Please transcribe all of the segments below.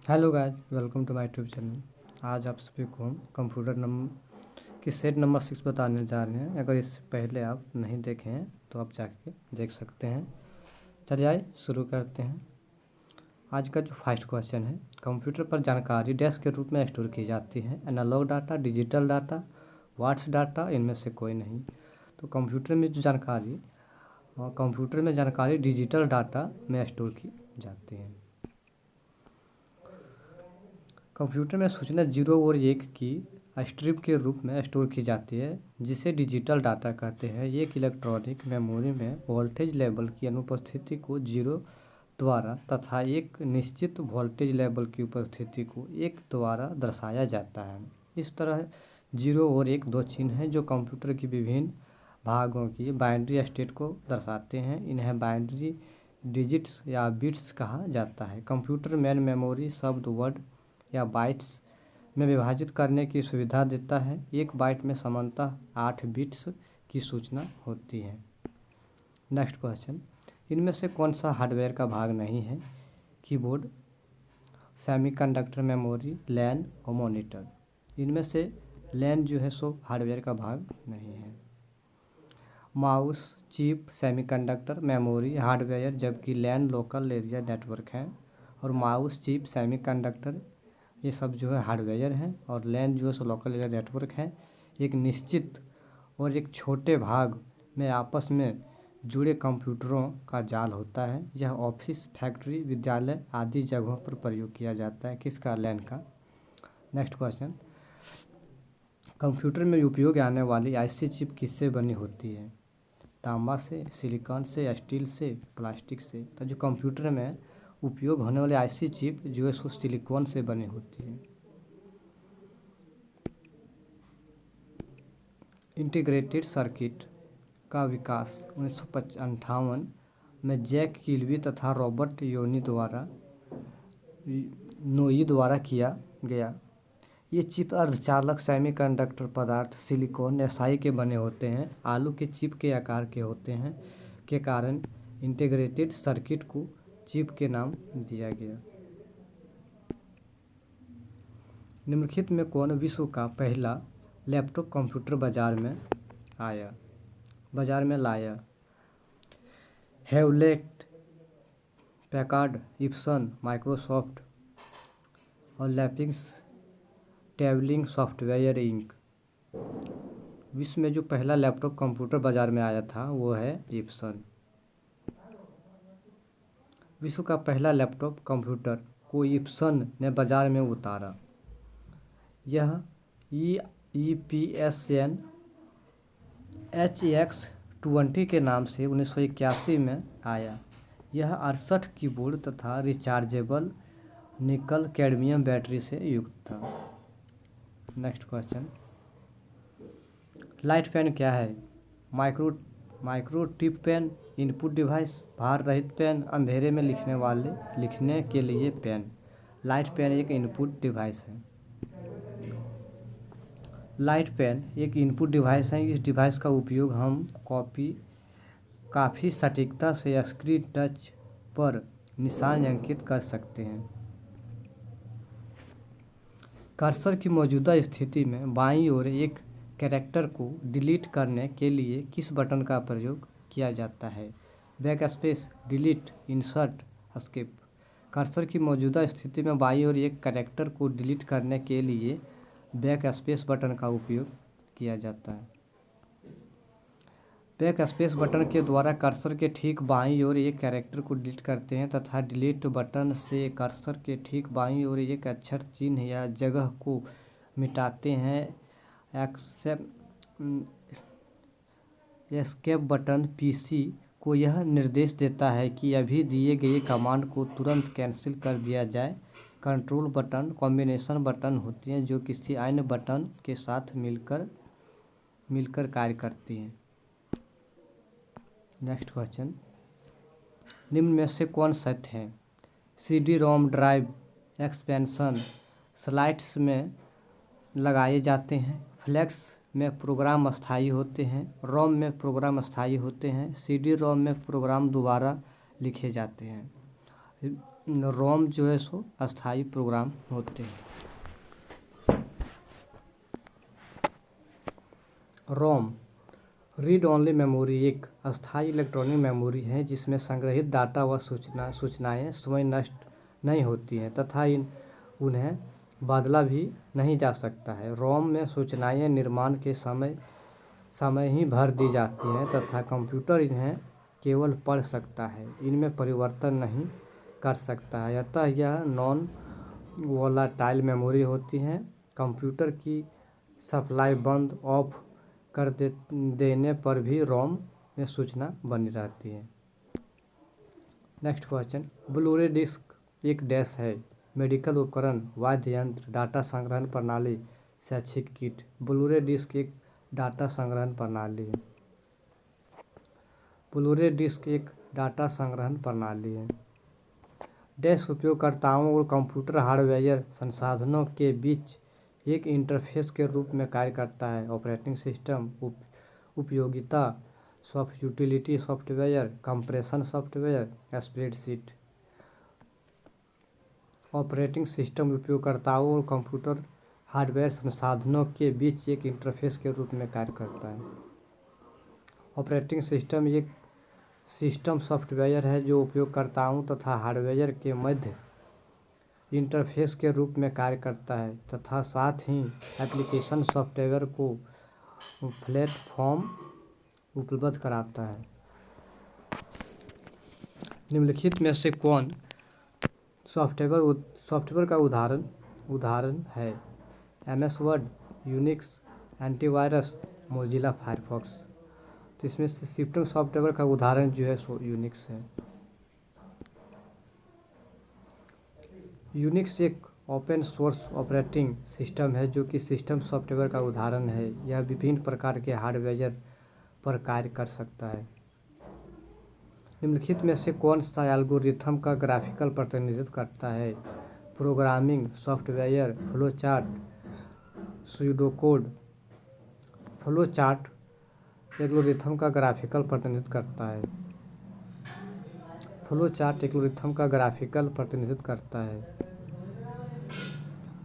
Hello guys, welcome to my YouTube channel. आज आप सभी को हम कंप्यूटर नंबर की सेट नंबर 6 बताने जा रहे हैं। अगर इससे पहले आप नहीं देखे हैं तो आप जाके देख सकते हैं। चलिए आइए शुरू करते हैं। आज का जो फर्स्ट क्वेश्चन है, कंप्यूटर पर जानकारी डैश के रूप में स्टोर की जाती है। एनालॉग डाटा, डिजिटल डाटा, वाट्स डाटा, इनमें से कोई नहीं। तो कंप्यूटर में जानकारी डिजिटल डाटा में स्टोर की जाती है। कंप्यूटर में सूचना 0 और 1 की स्ट्रिप के रूप में स्टोर की जाती है, जिसे डिजिटल डाटा कहते हैं। एक इलेक्ट्रॉनिक मेमोरी में वोल्टेज लेवल की अनुपस्थिति को 0 द्वारा तथा एक निश्चित वोल्टेज लेवल की उपस्थिति को 1 द्वारा दर्शाया जाता है। इस तरह 0 और 1 दो चिन्ह हैं जो कंप्यूटर की विभिन्न भागों की बाइनरी स्टेट को दर्शाते हैं। इन्हें बाइनरी डिजिट्स या बिट्स कहा जाता है। कंप्यूटर मेन मेमोरी शब्द वर्ड या बाइट्स में विभाजित करने की सुविधा देता है। एक बाइट में सामान्यतः 8 बिट्स की सूचना होती है। नेक्स्ट क्वेश्चन, इनमें से कौन सा हार्डवेयर का भाग नहीं है? कीबोर्ड, सेमीकंडक्टर, मेमोरी, लैन और मॉनिटर। इनमें से लैन जो है सो हार्डवेयर का भाग नहीं है। Mouse, chip, semiconductor, memory hardware, जबकि लैन लोकल एरिया नेटवर्क है। और माउस, चिप, सेमीकंडक्टर ये सब जो है हार्डवेयर हैं, और लैन जो है सो लोकल एरिया नेटवर्क है। एक निश्चित और एक छोटे भाग में आपस में जुड़े कंप्यूटरों का जाल होता है। यह ऑफिस, फैक्ट्री, विद्यालय आदि जगहों पर प्रयोग किया जाता है। किसका? लैन का। नेक्स्ट क्वेश्चन, कंप्यूटर में उपयोग आने वाली आईसी चिप किससे बनी होती है? तांबा से, सिलिकॉन से, स्टील से, प्लास्टिक से। तो जो कंप्यूटर में उपयोग होने वाली आईसी चिप जो है सो सिलिकॉन से बनी होती है। इंटीग्रेटेड सर्किट का विकास 1958 में जैक किल्बी तथा रॉबर्ट नोई द्वारा किया गया। ये चिप अर्धचालक सेमीकंडक्टर पदार्थ सिलिकॉन एसआई के बने होते हैं। आलू के चिप के आकार के होते हैं के कारण इंटीग्रेटेड सर्किट को चिप के नाम दिया गया। निम्नलिखित में कौन विश्व का पहला लैपटॉप कंप्यूटर बाजार में लाया? हेवलेट पैकार्ड, इप्सन, माइक्रोसॉफ्ट और लैपिंग्स टेबलिंग सॉफ्टवेयर इंक। विश्व में जो पहला लैपटॉप कंप्यूटर बाजार में आया था वो है इप्सन। विश्व का पहला लैपटॉप कंप्यूटर को इप्सन ने बाजार में उतारा। यह EPSN HX20 के नाम से 1981 में आया। यह 68 कीबोर्ड तथा रिचार्जेबल निकल कैडमियम बैटरी से युक्त था। नेक्स्ट क्वेश्चन, लाइट पेन क्या है? Micro tip pen, input device, भार रहित पेन, अंधेरे में लिखने के लिए पेन। लाइट पेन एक इनपुट डिवाइस है। लाइट पेन एक इनपुट डिवाइस है। इस डिवाइस का उपयोग हम काफ़ी सटीकता से स्क्रीन टच पर निशान अंकित कर सकते हैं। कर्सर की मौजूदा स्थिति में बाईं ओर एक कैरेक्टर को डिलीट करने के लिए किस बटन का प्रयोग किया जाता है? Backspace, delete, insert, escape. Cursor की मौजूदा स्थिति में बाईं ओर एक कैरेक्टर को डिलीट करने के लिए बैकस्पेस बटन का उपयोग किया जाता है। बैकस्पेस बटन के द्वारा कर्सर के ठीक बाईं ओर एक कैरेक्टर को डिलीट करते हैं तथा डिलीट बटन से कर्सर के ठीक बाईं ओर एक अक्षर, चिन्ह या जगह को मिटाते हैं। एस्केप बटन पीसी को यह निर्देश देता है कि अभी दिए गए कमांड को तुरंत कैंसिल कर दिया जाए। कंट्रोल बटन कॉम्बिनेशन बटन होती हैं जो किसी अन्य बटन के साथ मिलकर कार्य करती हैं। नेक्स्ट क्वेश्चन, निम्न में से कौन सत्य है? CD-ROM ड्राइव एक्सपेंशन स्लाइड्स में लगाए जाते हैं। फ्लैश में प्रोग्राम अस्थायी होते हैं। रोम में प्रोग्राम अस्थायी होते हैं। CD-ROM में प्रोग्राम दोबारा लिखे जाते हैं। रोम जो है सो अस्थायी प्रोग्राम होते हैं। रोम रीड ओनली मेमोरी एक अस्थायी इलेक्ट्रॉनिक मेमोरी है जिसमें संग्रहित डाटा व सूचनाएं स्वयं नष्ट नहीं होती हैं तथा उन्हें बदला भी नहीं जा सकता है। रोम में सूचनाएं निर्माण के समय ही भर दी जाती हैं तथा कंप्यूटर इन्हें केवल पढ़ सकता है, इनमें परिवर्तन नहीं कर सकता है। अतः यह नॉन वोलाटाइल मेमोरी होती हैं। कंप्यूटर की सप्लाई बंद ऑफ कर देने पर भी रोम में सूचना बनी रहती है। नेक्स्ट क्वेश्चन, ब्लूरे डिस्क एक डैश है। मेडिकल उपकरण, वाद्य यंत्र, डाटा संग्रहण प्रणाली, शैक्षिक किट। ब्लूरे डिस्क एक डाटा संग्रहण प्रणाली है। ब्लूरे डिस्क एक डाटा संग्रहण प्रणाली है। डैश उपयोगकर्ताओं और कंप्यूटर हार्डवेयर संसाधनों के बीच एक इंटरफेस के रूप में कार्य करता है। ऑपरेटिंग सिस्टम, उपयोगिता utility software, compression software, spreadsheet. Operating system उपयोगकर्ताओं और कंप्यूटर हार्डवेयर संसाधनों के बीच एक इंटरफेस के रूप में कार्य करता है। ऑपरेटिंग सिस्टम एक सिस्टम सॉफ्टवेयर है जो उपयोगकर्ताओं तथा हार्डवेयर के मध्य इंटरफेस के रूप में कार्य करता है तथा साथ ही एप्लीकेशन सॉफ्टवेयर को प्लेटफॉर्म उपलब्ध कराता है। निम्नलिखित में से कौन सॉफ्टवेयर का उदाहरण है? MS word, Unix, antivirus, Mozilla Firefox. तो इसमें से सिस्टम सॉफ्टवेयर का उदाहरण जो है सो यूनिक्स है। यूनिक्स एक ओपन सोर्स ऑपरेटिंग सिस्टम है जो कि सिस्टम सॉफ्टवेयर का उदाहरण है। यह विभिन्न प्रकार के हार्डवेयर पर कार्य कर सकता है। निम्नलिखित में से कौन सा एल्गोरिथम का ग्राफिकल प्रतिनिधित्व करता है? Programming software, flowchart, pseudocode. Flowchart algorithm का ग्राफिकल प्रतिनिधित्व करता है। फ्लोचार्ट एल्गोरिथम का ग्राफिकल प्रतिनिधित्व करता है।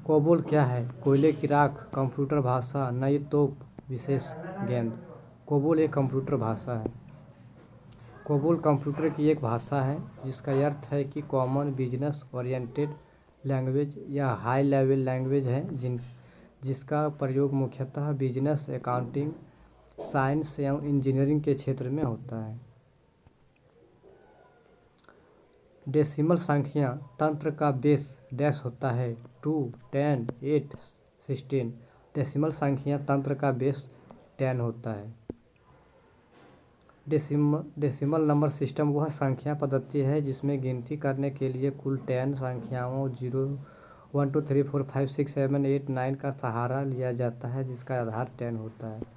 कोबोल क्या है? कोयले की राख, कंप्यूटर भाषा, नई तोप, विशेष गेंद। कोबोल एक कंप्यूटर भाषा है। कोबोल कंप्यूटर की एक भाषा है जिसका अर्थ है कि कॉमन बिजनेस ओरिएंटेड लैंग्वेज या हाई लेवल लैंग्वेज है जिसका प्रयोग मुख्यतः बिजनेस, अकाउंटिंग, साइंस एवं इंजीनियरिंग के क्षेत्र में होता है। डेसिमल संख्या तंत्र का बेस डैश होता है 2, 10, 8, 16। डेसिमल संख्या तंत्र का बेस 10 होता है। डेसिमल नंबर सिस्टम वह संख्या पद्धति है जिसमें गिनती करने के लिए कुल 10 संख्याओं 0, 1, 2, 3, 4, 5, 6, 7, 8, 9 का सहारा लिया जाता है जिसका आधार 10 होता है।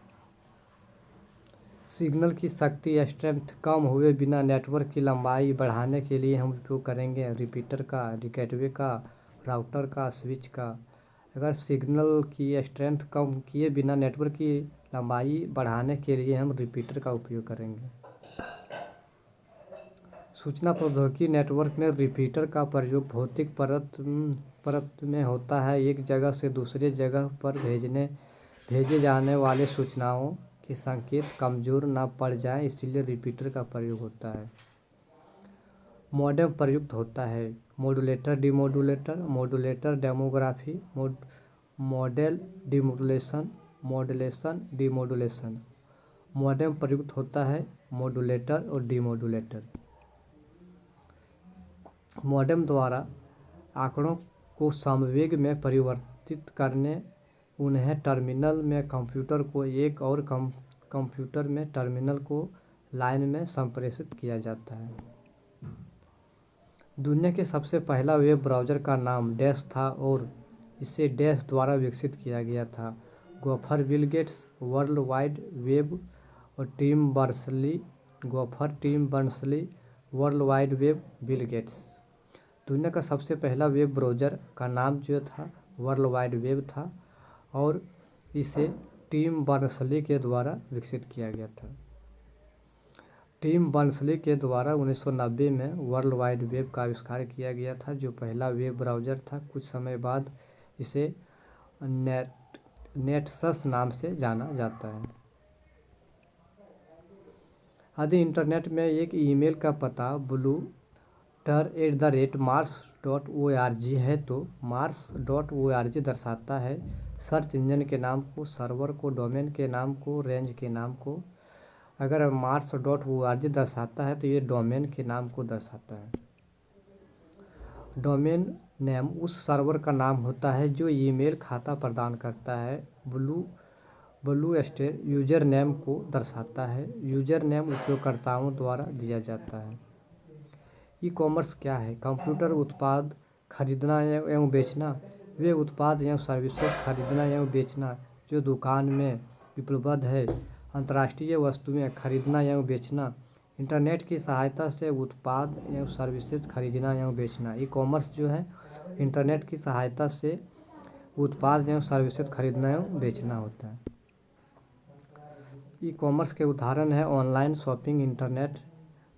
सिग्नल की शक्ति या स्ट्रेंथ कम हुए बिना नेटवर्क की लंबाई बढ़ाने के लिए हम उपयोग करेंगे रिपीटर का, गेटवे का, राउटर का, स्विच का। अगर सिग्नल की स्ट्रेंथ कम किए बिना नेटवर्क की लंबाई बढ़ाने के लिए हम रिपीटर का उपयोग करेंगे। सूचना प्रौद्योगिकी नेटवर्क में रिपीटर का प्रयोग भौतिक परत में होता है। एक जगह से दूसरे जगह पर भेजे जाने वाले सूचनाओं के संकेत कमजोर न पड़ जाए इसलिए रिपीटर का प्रयोग होता है। मॉडेम प्रयुक्त होता है। Modulator, demodulator, modulator demography, model demodulation, modulation demodulation. Modem प्रयुक्त होता है। मॉड्यूलेटर और डिमॉड्यूलेटर। मॉडेम द्वारा आंकड़ों को समवेग में परिवर्तित करने उन्हें टर्मिनल में कंप्यूटर को एक और कंप्यूटर में टर्मिनल को लाइन में संप्रेषित किया जाता है। दुनिया के सबसे पहला वेब ब्राउज़र का नाम डैश था और इसे डैश द्वारा विकसित किया गया था। Gopher Bill Gates, World Wide Web और Tim Berners-Lee, World Wide Web, Bill Gates. दुनिया का सबसे पहला वेब ब्राउज़र का नाम जो था वर्ल्ड वाइड वेब था और इसे टिम बर्नर्स-ली के द्वारा विकसित किया गया था। टिम बर्नर्स-ली के द्वारा 1990 में वर्ल्ड वाइड वेब का आविष्कार किया गया था, जो पहला वेब ब्राउज़र था। कुछ समय बाद इसे नेटसस नाम से जाना जाता है। यदि इंटरनेट में एक ईमेल का पता bluter@mars.org है तो mars.org दर्शाता है सर्च इंजन के नाम को, सर्वर को, डोमेन के नाम को, रेंज के नाम को। अगर mars.org दर्शाता है तो ये डोमेन के नाम को दर्शाता है। डोमेन नेम उस सर्वर का नाम होता है जो ईमेल खाता प्रदान करता है। ब्लूस्टेर यूजर नेम को दर्शाता है। यूजर नेम उपयोगकर्ताओं द्वारा दिया जाता है। ई कॉमर्स क्या है? कंप्यूटर उत्पाद खरीदना एवं बेचना। वे उत्पाद एवं सर्विसेज खरीदना एवं बेचना जो दुकान में उपलब्ध है। अंतर्राष्ट्रीय वस्तुएं खरीदना एवं बेचना। इंटरनेट की सहायता से उत्पाद एवं सर्विसेज खरीदना एवं बेचना। ई कॉमर्स जो है इंटरनेट की सहायता से उत्पाद एवं सर्विसेज खरीदना एवं बेचना होता है। ई कॉमर्स के उदाहरण है online shopping, internet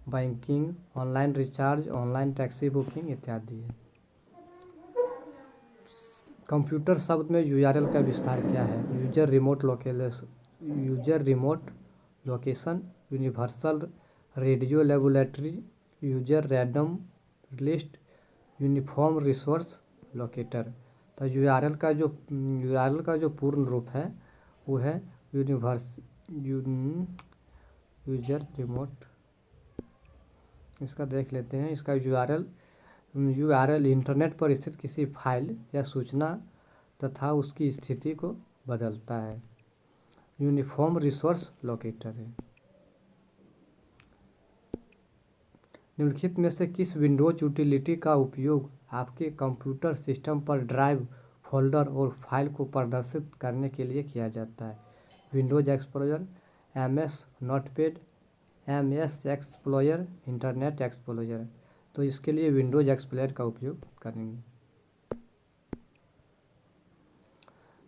banking, online recharge, online taxi booking इत्यादि है। कंप्यूटर शब्द में यूआरएल का विस्तार क्या है? User remote location, universal radio laboratory, user random list, uniform resource locator. तो यूआरएल का जो पूर्ण रूप है वो है यूजर रिमोट। इसका देख लेते हैं। इसका यूआरएल इंटरनेट पर स्थित किसी फाइल या सूचना तथा उसकी स्थिति को बदलता है। यूनिफॉर्म रिसोर्स लोकेटर है। निम्नलिखित में से किस विंडोज यूटिलिटी का उपयोग आपके कंप्यूटर सिस्टम पर ड्राइव, फोल्डर और फाइल को प्रदर्शित करने के लिए किया जाता है? Windows explorer, MS notepad, MS explorer, internet explorer. तो इसके लिए विंडोज एक्सप्लोरर का उपयोग करेंगे।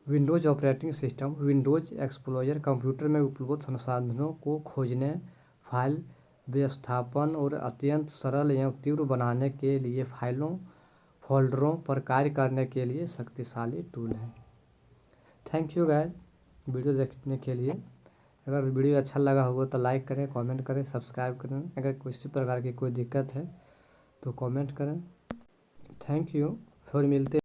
Windows operating system. Windows explorer computer में उपलब्ध संसाधनों को खोजने, फाइल व्यवस्थापन और अत्यंत सरल एवं तीव्र बनाने के लिए फाइलों, फोल्डरों पर कार्य करने के लिए शक्तिशाली टूल है। थैंक यू गाइस वीडियो देखने के लिए। अगर वीडियो अच्छा लगा होगा तो लाइक करें, कमेंट करें, सब्सक्राइब करें। अगर किसी प्रकार की कोई दिक्कत है तो कमेंट करें। Thank you. फिर मिलते